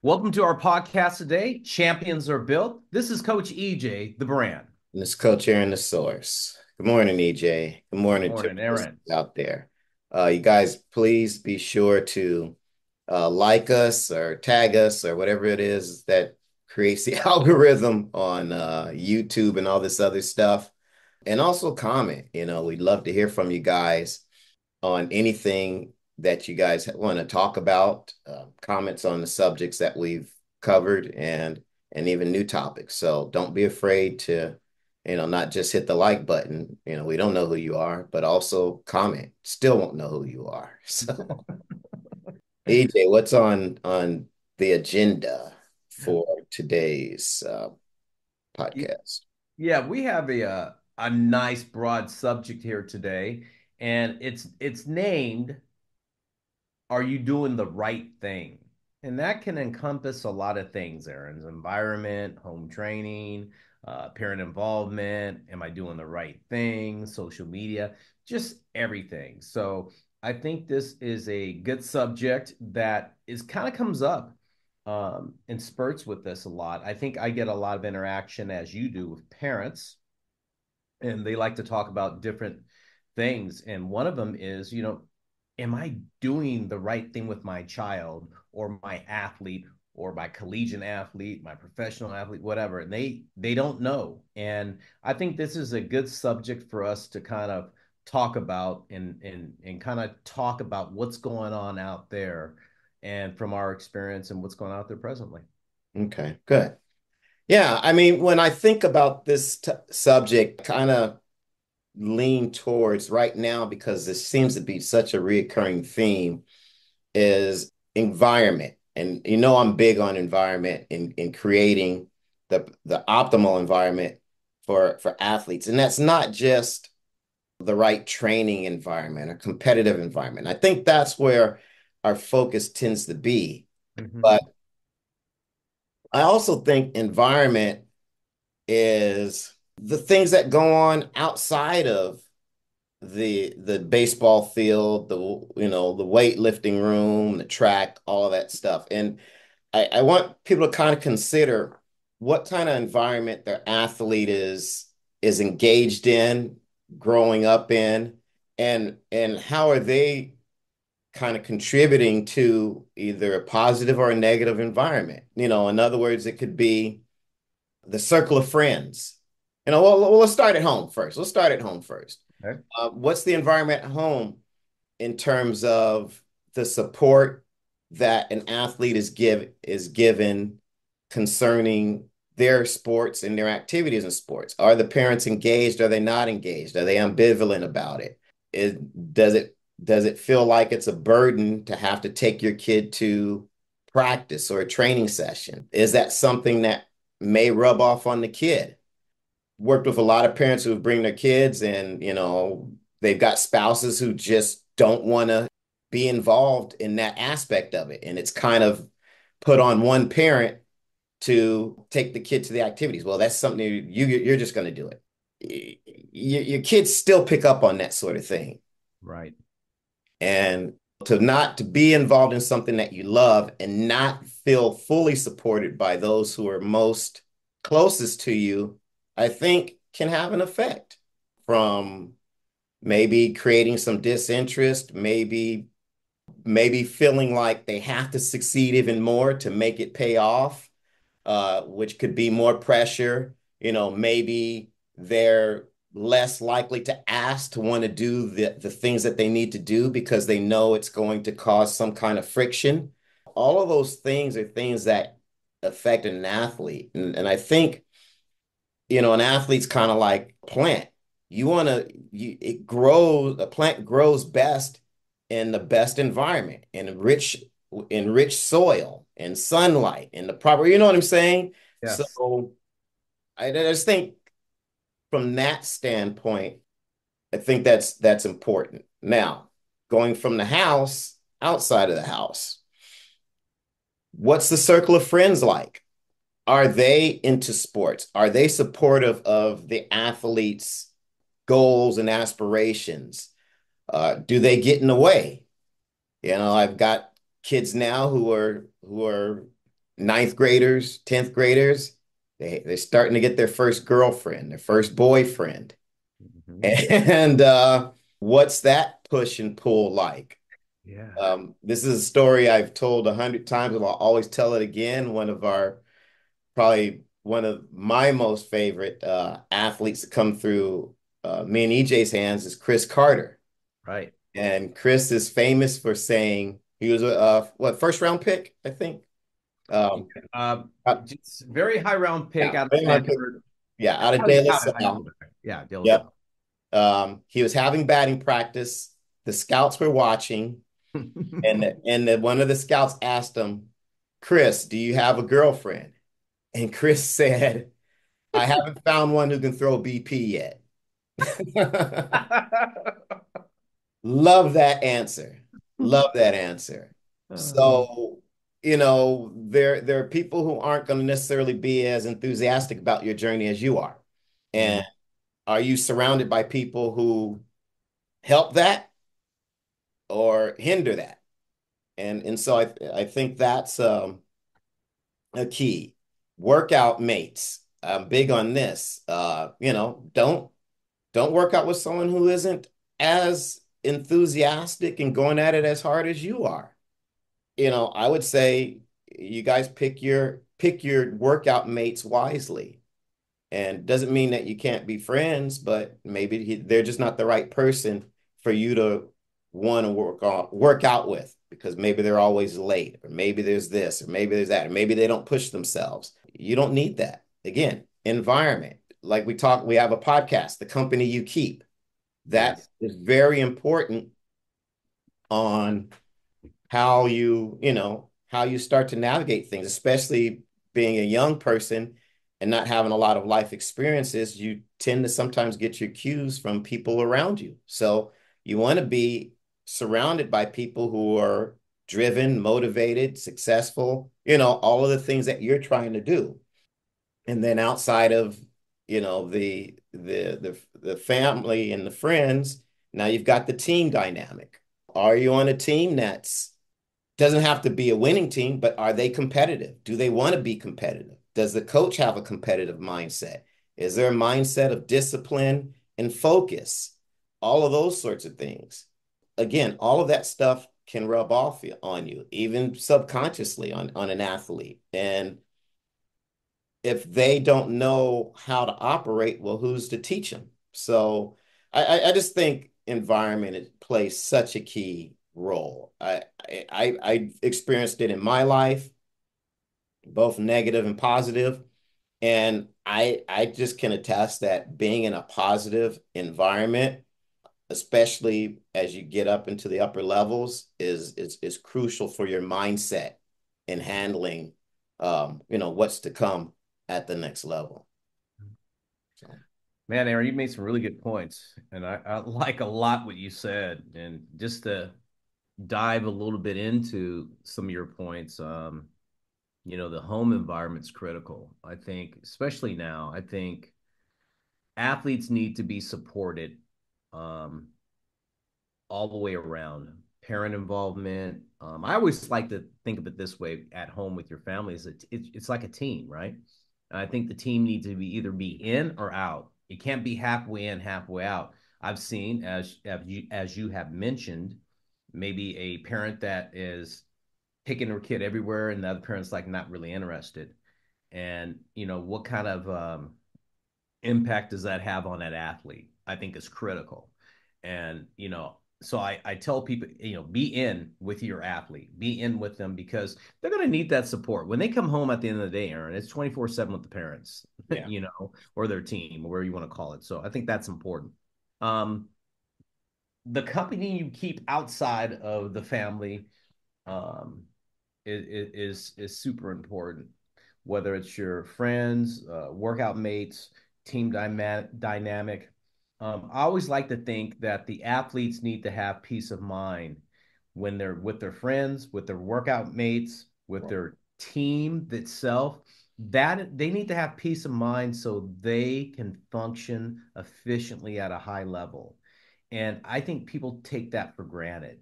Welcome to our podcast today. Champions are built. This is Coach EJ, the brand. And it's Coach Aaron, the source. Good morning, EJ. Good Good morning to morning, those Aaron. out there. You guys, please be sure to like us or tag us or whatever it is that creates the algorithm on YouTube and all this other stuff. And also comment. We'd love to hear from you guys on anything that you guys want to talk about, comments on the subjects that we've covered, and even new topics. So don't be afraid to, not just hit the like button. We don't know who you are, but also comment. Still won't know who you are. So, EJ, what's on the agenda for today's podcast? Yeah, we have a nice broad subject here today, and it's named "Are you doing the right thing?" And that can encompass a lot of things, Aaron's environment, home training, parent involvement. Am I doing the right thing? Social media, just everything. So I think this is a good subject that is kind of comes up in spurts with this a lot. I think I get a lot of interaction as you do with parents, and they like to talk about different things. And one of them is, am I doing the right thing with my child or my athlete or my collegiate athlete, my professional athlete, whatever? And they don't know. And I think this is a good subject for us to kind of talk about and kind of talk about what's going on out there and from our experience and what's going on out there presently. Okay, good. Yeah, I mean, when I think about this subject, kind of lean towards right now because this seems to be such a reoccurring theme is environment. And I'm big on environment in creating the optimal environment for athletes. And that's not just the right training environment or competitive environment. I think that's where our focus tends to be. Mm-hmm. But I also think environment is the things that go on outside of the baseball field, the weightlifting room, the track, all of that stuff. And I want people to kind of consider what kind of environment their athlete is engaged in, growing up in, and how are they kind of contributing to either a positive or a negative environment. In other words, it could be the circle of friends. Well, let's start at home first. Let's start at home first. Okay. What's the environment at home in terms of the support that an athlete is given concerning their sports and their activities in sports? Are the parents engaged? Are they not engaged? Are they ambivalent about it? Does it feel like it's a burden to have to take your kid to practice or a training session? Is that something that may rub off on the kid? Worked with a lot of parents who bring their kids and, they've got spouses who just don't want to be involved in that aspect of it. And it's kind of put on one parent to take the kid to the activities. Well, that's something you're just going to do it. Your kids still pick up on that sort of thing. Right. And to be involved in something that you love and not feel fully supported by those who are most closest to you, I think can have an effect from maybe creating some disinterest, maybe feeling like they have to succeed even more to make it pay off, which could be more pressure. Maybe they're less likely to ask to want to do the things that they need to do because they know it's going to cause some kind of friction. All of those things are things that affect an athlete. And I think, an athlete's kind of like a plant. A plant grows best in the best environment, in rich soil and sunlight and the proper, you know what I'm saying? Yes. So I just think from that standpoint, I think that's important. Now, going from the house, outside of the house, what's the circle of friends like? Are they into sports? Are they supportive of the athletes' goals and aspirations? Do they get in the way? I've got kids now who are ninth graders, 10th graders, they're starting to get their first girlfriend, their first boyfriend. Mhm. And what's that push and pull like? Yeah. This is a story I've told 100 times, and I'll always tell it again. Probably one of my most favorite athletes to come through me and EJ's hands is Chris Carter. Right. And Chris is famous for saying he was a what, first round pick, I think. Yeah. Um, uh, Just very high round pick yeah, out of very hard pick. Stanford. Yeah, out of De La Talented high Salle. school guy. Yeah, De La Yep. Salle. He was having batting practice. The scouts were watching, and one of the scouts asked him, "Chris, do you have a girlfriend?" And Chris said, "I haven't found one who can throw BP yet." Love that answer. Love that answer. Uh, So, there are people who aren't going to necessarily be as enthusiastic about your journey as you are. And mm, are you surrounded by people who help that or hinder that? And so I think that's a key. Workout mates. I'm big on this. Don't work out with someone who isn't as enthusiastic and going at it as hard as you are. I would say you guys pick your workout mates wisely. And doesn't mean that you can't be friends, but maybe they're just not the right person for you to want to work out with because maybe they're always late, or maybe there's this, or maybe there's that, or maybe they don't push themselves. You don't need that. Again, environment. Like we have a podcast, the company you keep. That yes. is very important on how you start to navigate things, especially being a young person and not having a lot of life experiences. You tend to sometimes get your cues from people around you. So you want to be surrounded by people who are driven, motivated, successful, all of the things that you're trying to do. And then outside of, the family and the friends, now you've got the team dynamic. Are you on a team that's doesn't have to be a winning team, but are they competitive? Do they want to be competitive? Does the coach have a competitive mindset? Is there a mindset of discipline and focus? All of those sorts of things. Again, all of that stuff can rub off on you, even subconsciously on an athlete. And if they don't know how to operate, well, who's to teach them? So I just think environment plays such a key role. I experienced it in my life, both negative and positive, and I just can attest that being in a positive environment, especially as you get up into the upper levels, is crucial for your mindset in handling, what's to come at the next level. So, Man, Aaron, you made some really good points. And I like a lot what you said. And just to dive a little bit into some of your points, the home environment's critical. I think, especially now, I think athletes need to be supported um, all the way around. Parent involvement. I always like to think of it this way at home with your family is it's like a team, right? I think the team needs to be either be in or out. It can't be halfway in, halfway out. I've seen, as you have mentioned, maybe a parent that is taking their kid everywhere, and the other parent's like not really interested. And what kind of impact does that have on that athlete? I think is critical. And, so I tell people, be in with your athlete, be in with them because they're going to need that support. When they come home at the end of the day, Aaron, it's 24/7 with the parents, yeah. or their team, or whatever you want to call it. So I think that's important. Um, the company you keep outside of the family um, is super important. Whether it's your friends, workout mates, team dynamic. I always like to think that the athletes need to have peace of mind when they're with their friends, with their workout mates, with their team itself. That they need to have peace of mind so they can function efficiently at a high level. And I think people take that for granted.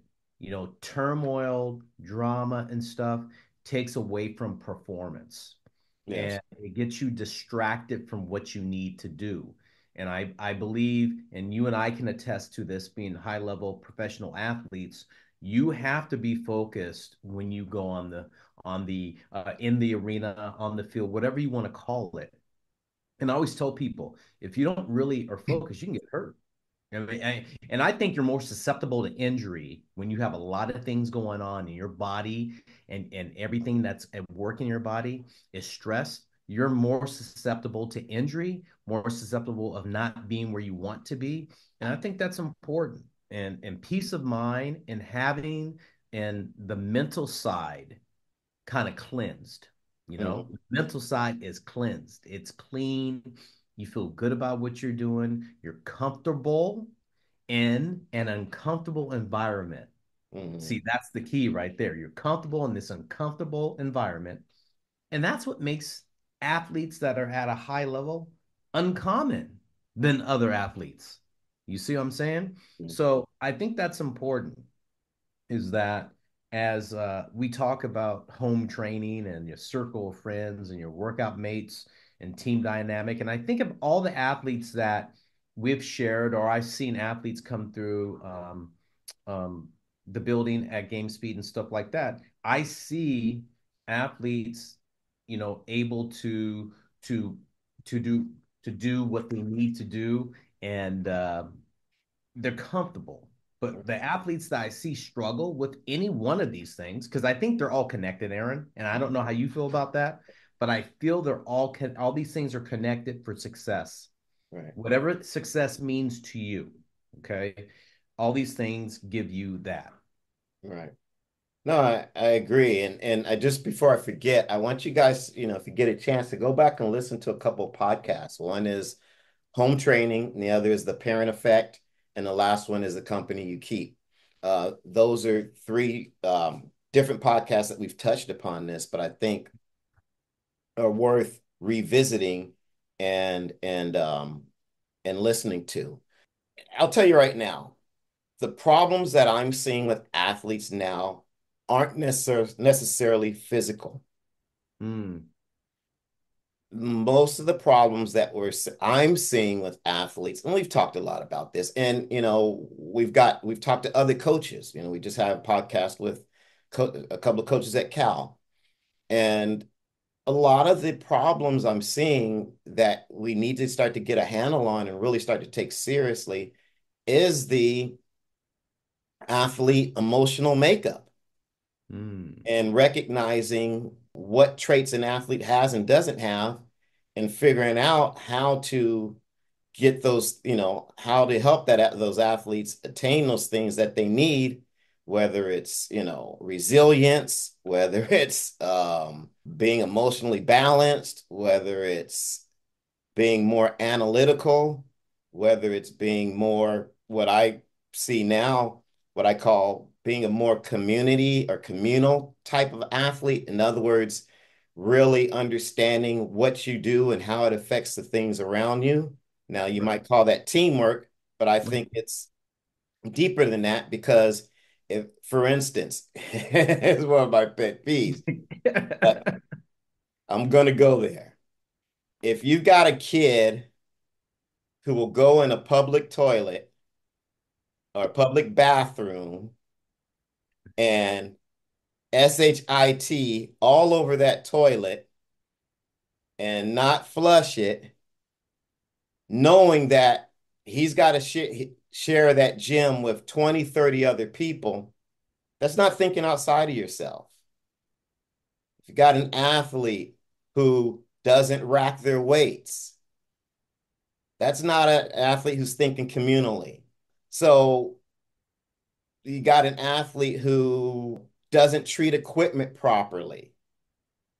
Turmoil, drama, and stuff takes away from performance Yes. and it gets you distracted from what you need to do. And I believe, and you and I can attest to this being high level professional athletes, you have to be focused when you go on the in the arena, on the field, whatever you want to call it. And I always tell people, if you don't really are focused, you can get hurt. And I think you're more susceptible to injury when you have a lot of things going on in your body and everything that's at work in your body is stressed. You're more susceptible to injury, more susceptible of not being where you want to be. And I think that's important. And peace of mind and having and the mental side kind of cleansed. Mhm. The mental side is cleansed. It's clean. You feel good about what you're doing. You're comfortable in an uncomfortable environment. Mhm. See, that's the key right there. You're comfortable in this uncomfortable environment. And that's what makes athletes that are at a high level uncommon than other athletes. You see what I'm saying? Mhm. So I think that's important is that as we talk about home training and your circle of friends and your workout mates and team dynamic, and I think of all the athletes that we've shared or I've seen athletes come through um, the building at Game Speed and stuff like that. I see athletes, able to to do to do what they need to do, and they're comfortable. But the athletes that I see struggle with any one of these things, because I think they're all connected, Aaron, and I don't know how you feel about that, but I feel they're all these things are connected for success. Right. Whatever success means to you, okay? All these things give you that. Right. No, I agree. And I just before I forget, I want you guys, if you get a chance to go back and listen to a couple of podcasts. One is Home Training, and the other is The Parent Effect, and the last one is The Company You Keep. Those are three different podcasts that we've touched upon this, but I think are worth revisiting and listening to. I'll tell you right now, the problems that I'm seeing with athletes now aren't necessarily physical. Mm, Most of the problems that I'm seeing with athletes, and we've talked a lot about this, and we've talked to other coaches. We just had a podcast with a couple of coaches at Cal, and a lot of the problems I'm seeing that we need to start to get a handle on and really start to take seriously is the athlete emotional makeup mm, and recognizing what traits an athlete has and doesn't have and figuring out how to get those, how to help those athletes attain those things that they need, whether it's, resilience, whether it's being emotionally balanced, whether it's being more analytical, whether it's being more what I see now, what I call being a more community or communal type of athlete. In other words, really understanding what you do and how it affects the things around you. Now, you right. might call that teamwork, but I think it's deeper than that because if, for instance, it's one of my pet peeves, but I'm going to go there. If you got a kid who will go in a public toilet or a public bathroom and SHIT all over that toilet and not flush it, knowing that he's got to share that gym with 20, 30 other people, that's not thinking outside of yourself. If you got an athlete who doesn't rack their weights, that's not an athlete who's thinking communally. So you got an athlete who doesn't treat equipment properly.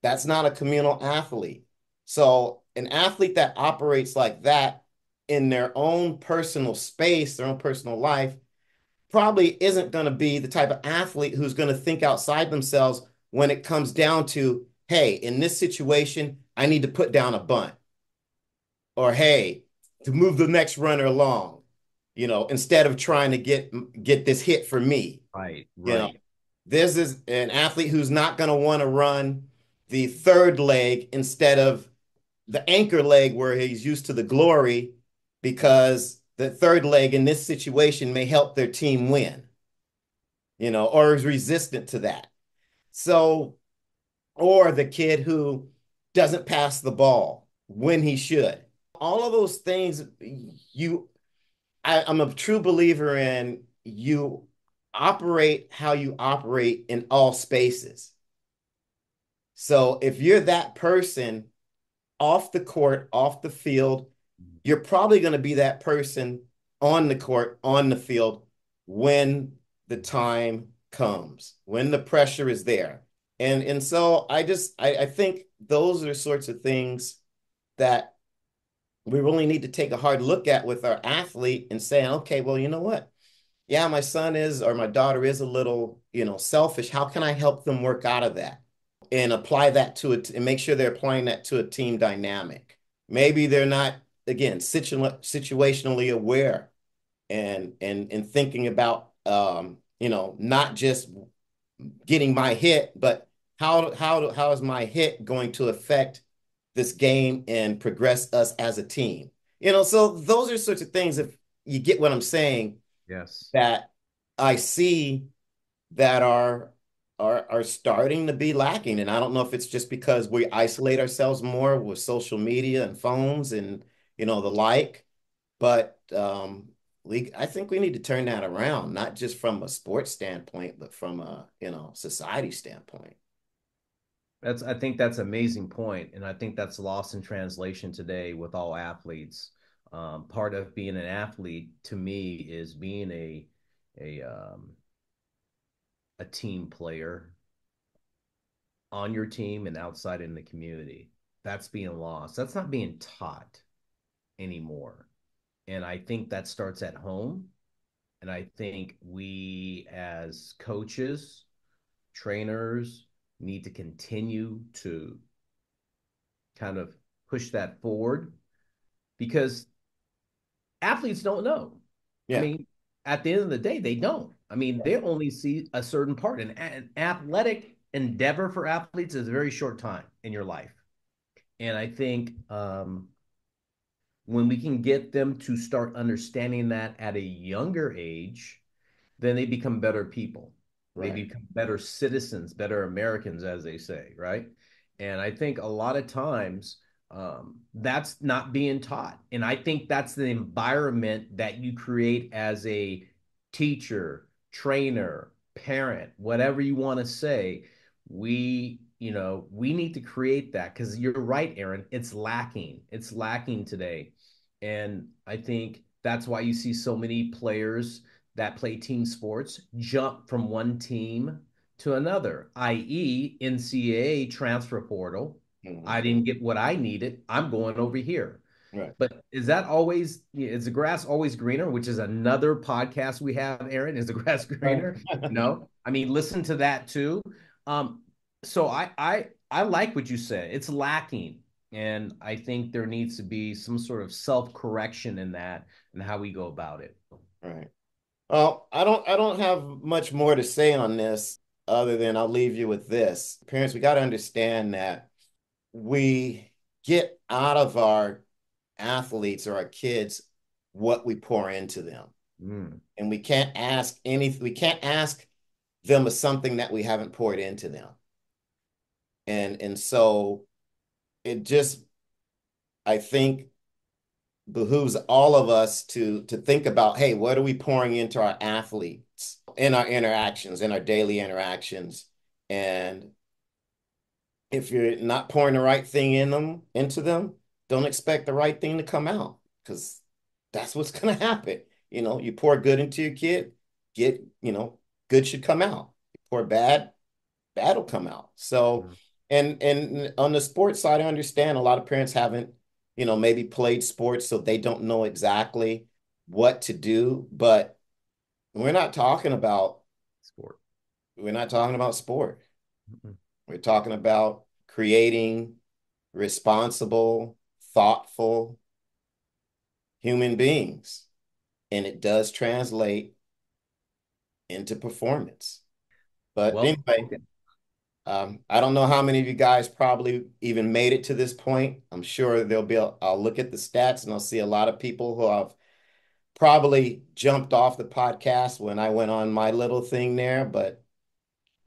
That's not a communal athlete. So an athlete that operates like that in their own personal space, their own personal life, probably isn't going to be the type of athlete who's going to think outside themselves when it comes down to, hey, in this situation, I need to put down a bunt. Or hey, to move the next runner along, instead of trying to get this hit for me. Right, You know, right. This is an athlete who's not going to want to run the third leg instead of the anchor leg where he's used to the glory, because the third leg in this situation may help their team win, or is resistant to that. So, or the kid who doesn't pass the ball when he should. All of those things, I'm a true believer in you operate how you operate in all spaces. So if you're that person off the court, off the field, you're probably going to be that person on the court, on the field when the time comes, when the pressure is there. And so I think those are sorts of things that we really need to take a hard look at with our athlete and saying, okay, well, you know what? Yeah, my son is or my daughter is a little, selfish. How can I help them work out of that and apply that to it and make sure they're applying that to a team dynamic? Maybe they're not, again, situationally aware and thinking about, not just getting my hit, but how is my hit going to affect this game and progress us as a team? So those are sorts of things, if you get what I'm saying, Yes. that I see that are starting to be lacking. And I don't know if it's just because we isolate ourselves more with social media and phones and the like, but I think we need to turn that around, not just from a sports standpoint, but from a society standpoint. I think that's an amazing point, and I think that's lost in translation today with all athletes. Part of being an athlete to me is being a a team player on your team and outside in the community. That's being lost. That's not being taught anymore. And I think that starts at home. And I think we as coaches, trainers, need to continue to kind of push that forward because athletes don't know. I Yeah. mean, at the end of the day, they don't. I mean, they only see a certain part. And an athletic endeavor for athletes is a very short time in your life. And I think when we can get them to start understanding that at a younger age, then they become better people. They Right. become better citizens, better Americans, as they say, right? And I think a lot of times that's not being taught. And I think that's the environment that you create as a teacher, trainer, parent, whatever you want to say. We need to create that because you're right, Aaron. It's lacking. It's lacking today. And I think that's why you see so many players that play team sports jump from one team to another, i.e., NCAA transfer portal. I Mhm. didn't get what I needed. I'm going over here. Right. But is the grass always greener, which is another podcast we have, Aaron? Is the grass Right. greener? No. I mean, listen to that too. Um, so I like what you said. It's lacking. And I think there needs to be some sort of self-correction in that and how we go about it. Right. Well, I don't have much more to say on this other than I'll leave you with this. Parents, we got to understand that we get out of our athletes or our kids what we pour into them. Mm. And we can't ask them of something that we haven't poured into them. And so it just, I think, behooves all of us to think about, hey, what are we pouring into our athletes in our interactions, in our daily interactions? And if you're not pouring the right thing into them, don't expect the right thing to come out, because that's what's going to happen. You pour good into your kid, get, good should come out. You pour bad, bad will come out. So, Mm. and on the sports side, I understand a lot of parents haven't, maybe played sports, so they don't know exactly what to do. But we're not talking about Sport. we're not talking about sport. Mm-mm. We're talking about creating responsible, thoughtful human beings. And it does translate into performance. But Well anyway, spoken. I don't know how many of you guys probably even made it to this point. I'm sure there'll be, I'll look at the stats and I'll see a lot of people who have probably jumped off the podcast when I went on my little thing there. But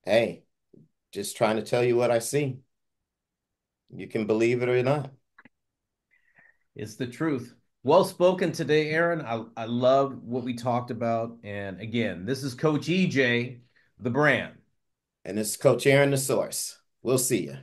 hey, just trying to tell you what I see. You can believe it or not. It's the truth. Well spoken today, Aaron. I love what we talked about. And again, this is Coach EJ, the brand. And this is Coach Aaron, the source. We'll see you.